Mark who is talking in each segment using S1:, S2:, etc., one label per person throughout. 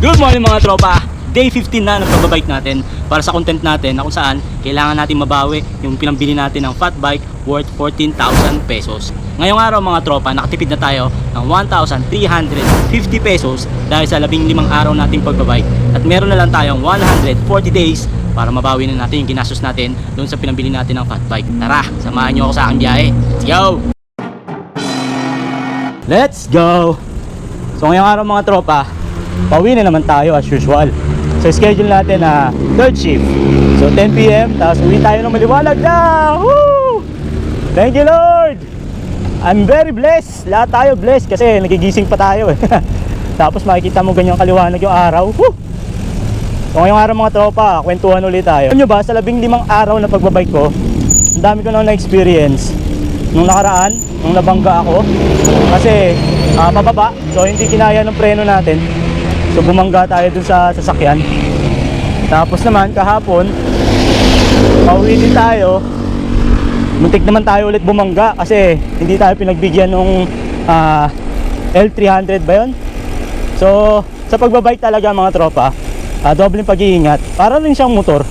S1: Good morning mga tropa! Day 15 na ng pagbabike natin para sa content natin na kung saan kailangan natin mabawi yung pinambili natin ng fat bike worth 14,000 pesos. Ngayong araw mga tropa, nakatipid na tayo ng 1,350 pesos dahil sa 15 araw nating pagbabike at meron na lang tayong 140 days para mabawi na natin yung ginastos natin doon sa pinambili natin ng fat bike. Tara, samahan nyo ako sa aking biyahe. Let's go! Let's go! So ngayong araw mga tropa, pauwi na naman tayo as usual. So schedule natin na third shift. So 10 PM, tapos uwi tayo ng maliwanag na. Woo! Thank you Lord! I'm very blessed. Lahat tayo blessed kasi nagigising pa tayo eh. Tapos makikita mo ganyang kaliwanag yung araw. Woo! So ngayong araw mga tropa, kwentuhan ulit tayo. Alam nyo ba, sa 15 araw na pagbabike ko, ang dami ko nang na-experience. Nung nakaraan, nung nabangga ako, kasi pababa, so hindi kinaya ng preno natin. So bumangga tayo dun sa sasakyan. Tapos naman kahapon, pauwi din tayo. Muntik naman tayo ulit bumangga kasi hindi tayo pinagbigyan nung L300 ba yun? So sa pagbabike talaga mga tropa, dobleng pag-iingat. Para rin siyang motor.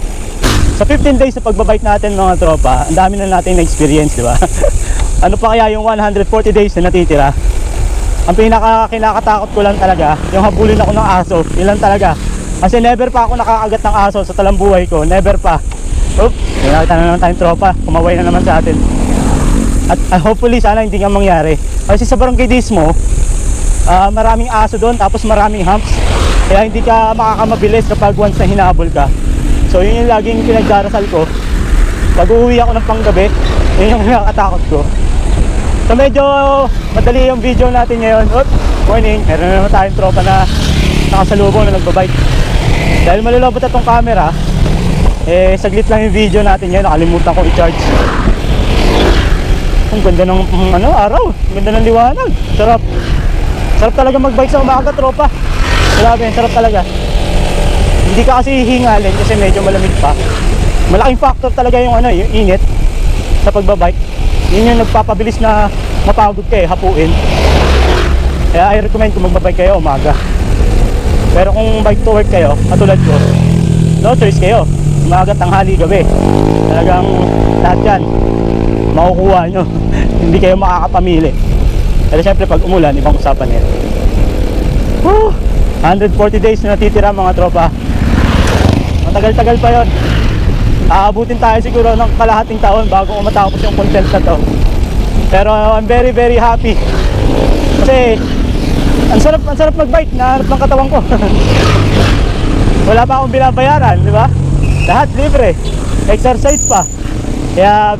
S1: Sa 15 days sa pagbabike natin mga tropa, ang dami na natin na-experience, di ba? Ano pa kaya yung 140 days na natitira? Ang kinakatakot ko lang talaga, yung habulin ako ng aso, yun lang talaga. Kasi never pa ako nakakagat ng aso sa talambuhay ko, never pa. Oops, nakita na naman tayong tropa, kumaway na naman sa atin. At hopefully sana hindi nga mangyari. Kasi sa Barangay Dismo, maraming aso doon, tapos maraming humps. Kaya hindi ka makakamabilis kapag once na hinabol ka. So yun yung laging pinagdarasal ko. Pag uuwi ako ng panggabi, yun yung nakakatakot ko. So medyo madali yung video natin ngayon. Morning, meron na naman tayong tropa na nakasalubong na nagbabike. Dahil malulobot na tong camera, saglit lang yung video natin ngayon. Nakalimutan ko i-charge. Ang ganda ng araw, ang ganda ng liwanag. Sarap. Sarap talaga magbike sa umaga tropa. Grabe, sarap talaga. Hindi ka kasi hihingalin kasi medyo malamig pa. Malaking factor talaga yung yung init sa pagbabike. Yun yung nagpapabilis na mapagod kayo, hapuin. Kaya I recommend kung magbabike kayo umaga. Pero kung bike to work kayo, katulad ko, no choice kayo. Umaga, tanghali, gabi. Talagang lahat yan makukuha nyo. Hindi kayo makakapamili. Pero syempre pag umulan, ibang usapan yan. 140 days na natitira mga tropa. Matagal-tagal pa yon. Aabutin tayo siguro ng kalahating taon bago matapos yung content na to. Pero I'm very very happy kasi ang sarap magbike, nahanap ng katawan ko. Wala pa akong binabayaran, di ba? Lahat libre, exercise pa. Kaya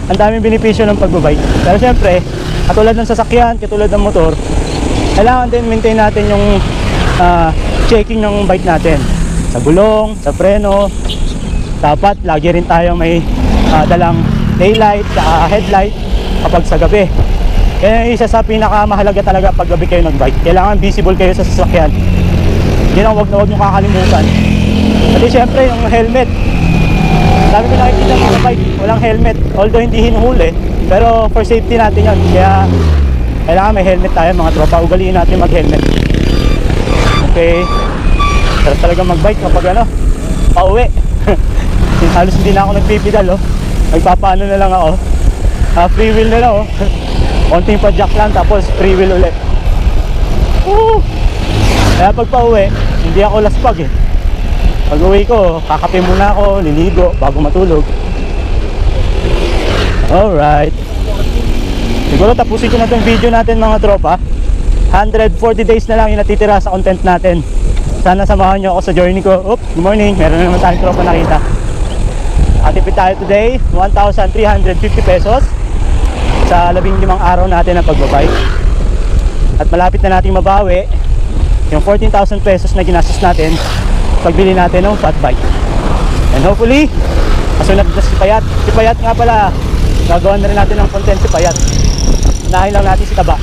S1: ang daming benepisyo ng pagbabike. Pero syempre, katulad ng sasakyan, katulad ng motor, kailangan din maintain natin yung checking ng bike natin. Sa gulong, sa preno. Dapat lagi rin tayong may dalang daylight at headlight kapag sa gabi. Kaya isa sa pinakamahalaga talaga pag gabi kayo nagbike, kailangan visible kayo sa sasakyan. Yun ang wag nyo kakalimutan. At syempre yung helmet, dami ko nakikita mga bike walang helmet, although hindi hinuhuli, pero for safety natin yun. Kaya kailangan may helmet tayo mga tropa, ugaliin natin mag helmet. Okay, sarap talaga magbike kapag pauwi. Halos hindi na ako nagpipidal nagpapaano na lang ako, free wheel na lang konting pa jack lang tapos free wheel ulit. Kaya pag pauwi hindi ako laspag pag uwi ko kakape muna ako, liligo bago matulog. Alright, siguro tapusin ko na itong video natin mga tropa. 140 days na lang yung natitira sa content natin. Sana samahan nyo ako sa journey ko. Good morning, meron na naman tayong tropa nakita. Atipid tayo today, 1,350 pesos sa 15 araw natin ng pagbabike. At malapit na nating mabawi yung 14,000 pesos na ginastos natin pagbili natin ng fat bike. And hopefully, kasunod na si Payat. Si Payat nga pala, gagawa na rin natin ng content si Payat. Unahin lang natin si Taba.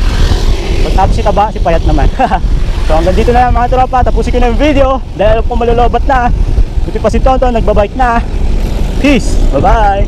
S1: Pagtapos si Taba, si Payat naman. So hanggang dito na lang mga tropa, tapusin ko na yung video dahil kung malulubat na. Buti pa si Tonton, nagbabike na. Peace, bye bye.